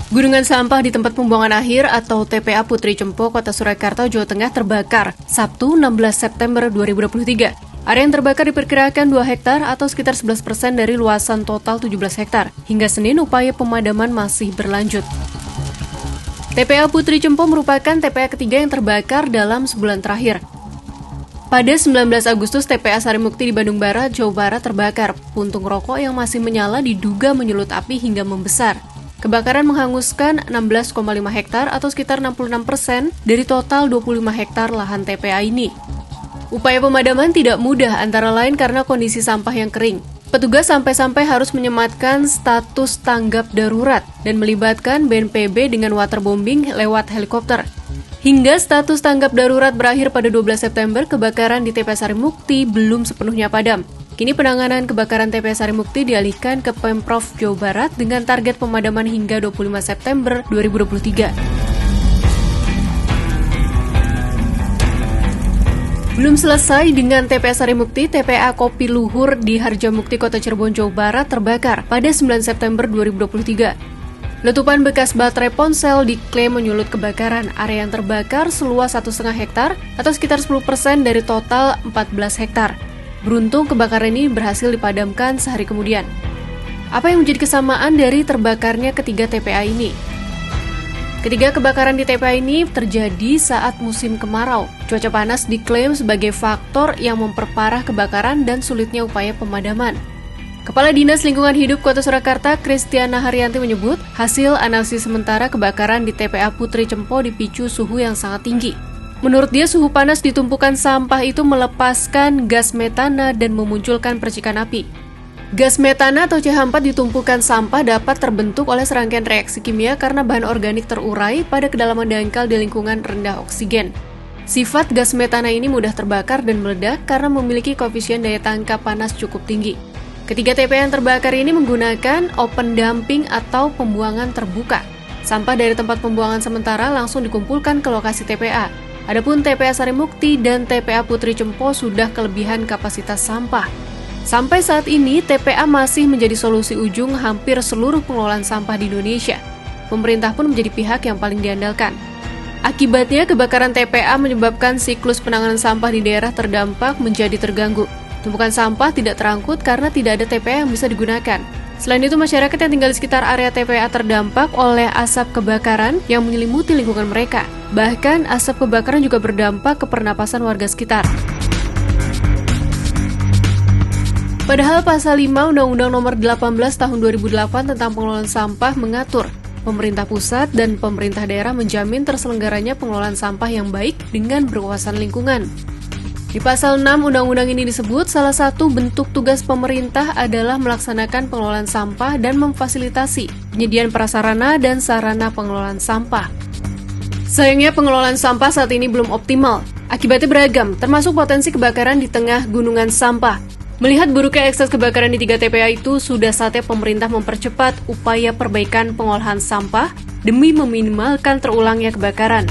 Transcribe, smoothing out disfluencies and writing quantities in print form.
Gunungan sampah di tempat pembuangan akhir atau TPA Putri Cempo, Kota Surakarta, Jawa Tengah terbakar Sabtu 16 September 2023. Area yang terbakar diperkirakan 2 hektar atau sekitar 11% dari luasan total 17 hektar. Hingga Senin, upaya pemadaman masih berlanjut. TPA Putri Cempo merupakan TPA ketiga yang terbakar dalam sebulan terakhir. Pada 19 Agustus, TPA Sarimukti di Bandung Barat, Jawa Barat terbakar. Puntung rokok yang masih menyala diduga menyulut api hingga membesar. Kebakaran menghanguskan 16,5 hektar atau sekitar 66% dari total 25 hektar lahan TPA ini. Upaya pemadaman tidak mudah antara lain karena kondisi sampah yang kering. Petugas sampai-sampai harus menyematkan status tanggap darurat dan melibatkan BNPB dengan waterbombing lewat helikopter. Hingga status tanggap darurat berakhir pada 12 September, kebakaran di TPA Sarimukti belum sepenuhnya padam. Kini penanganan kebakaran TPA Sarimukti dialihkan ke Pemprov Jawa Barat dengan target pemadaman hingga 25 September 2023. Belum selesai dengan TPA Sarimukti, TPA Kopi Luhur di Harjamukti, Kota Cirebon, Jawa Barat terbakar pada 9 September 2023. Letupan bekas baterai ponsel diklaim menyulut kebakaran. Area yang terbakar seluas 1,5 hektar atau sekitar 10% dari total 14 hektar. Beruntung kebakaran ini berhasil dipadamkan sehari kemudian. Apa yang menjadi kesamaan dari terbakarnya ketiga TPA ini? Ketiga kebakaran di TPA ini terjadi saat musim kemarau. Cuaca panas diklaim sebagai faktor yang memperparah kebakaran dan sulitnya upaya pemadaman. Kepala Dinas Lingkungan Hidup Kota Surakarta, Kristiana Haryanti menyebut, hasil analisis sementara kebakaran di TPA Putri Cempo dipicu suhu yang sangat tinggi. Menurut dia, suhu panas di tumpukan sampah itu melepaskan gas metana dan memunculkan percikan api. Gas metana atau CH4 di tumpukan sampah dapat terbentuk oleh serangkaian reaksi kimia karena bahan organik terurai pada kedalaman dangkal di lingkungan rendah oksigen. Sifat gas metana ini mudah terbakar dan meledak karena memiliki koefisien daya tangkap panas cukup tinggi. Ketiga TPA yang terbakar ini menggunakan open dumping atau pembuangan terbuka. Sampah dari tempat pembuangan sementara langsung dikumpulkan ke lokasi TPA. Adapun TPA Sarimukti dan TPA Putri Cempo sudah kelebihan kapasitas sampah. Sampai saat ini, TPA masih menjadi solusi ujung hampir seluruh pengelolaan sampah di Indonesia. Pemerintah pun menjadi pihak yang paling diandalkan. Akibatnya, kebakaran TPA menyebabkan siklus penanganan sampah di daerah terdampak menjadi terganggu. Tumpukan sampah tidak terangkut karena tidak ada TPA yang bisa digunakan. Selain itu, masyarakat yang tinggal di sekitar area TPA terdampak oleh asap kebakaran yang menyelimuti lingkungan mereka. Bahkan, asap kebakaran juga berdampak ke pernapasan warga sekitar. Padahal Pasal 5 Undang-Undang Nomor 18 Tahun 2008 tentang pengelolaan sampah mengatur pemerintah pusat dan pemerintah daerah menjamin terselenggaranya pengelolaan sampah yang baik dengan berwawasan lingkungan. Di Pasal 6 Undang-Undang ini disebut salah satu bentuk tugas pemerintah adalah melaksanakan pengelolaan sampah dan memfasilitasi penyediaan prasarana dan sarana pengelolaan sampah. Sayangnya pengelolaan sampah saat ini belum optimal. Akibatnya beragam, termasuk potensi kebakaran di tengah gunungan sampah. Melihat buruknya ekses kebakaran di 3 TPA itu, sudah saatnya pemerintah mempercepat upaya perbaikan pengolahan sampah demi meminimalkan terulangnya kebakaran.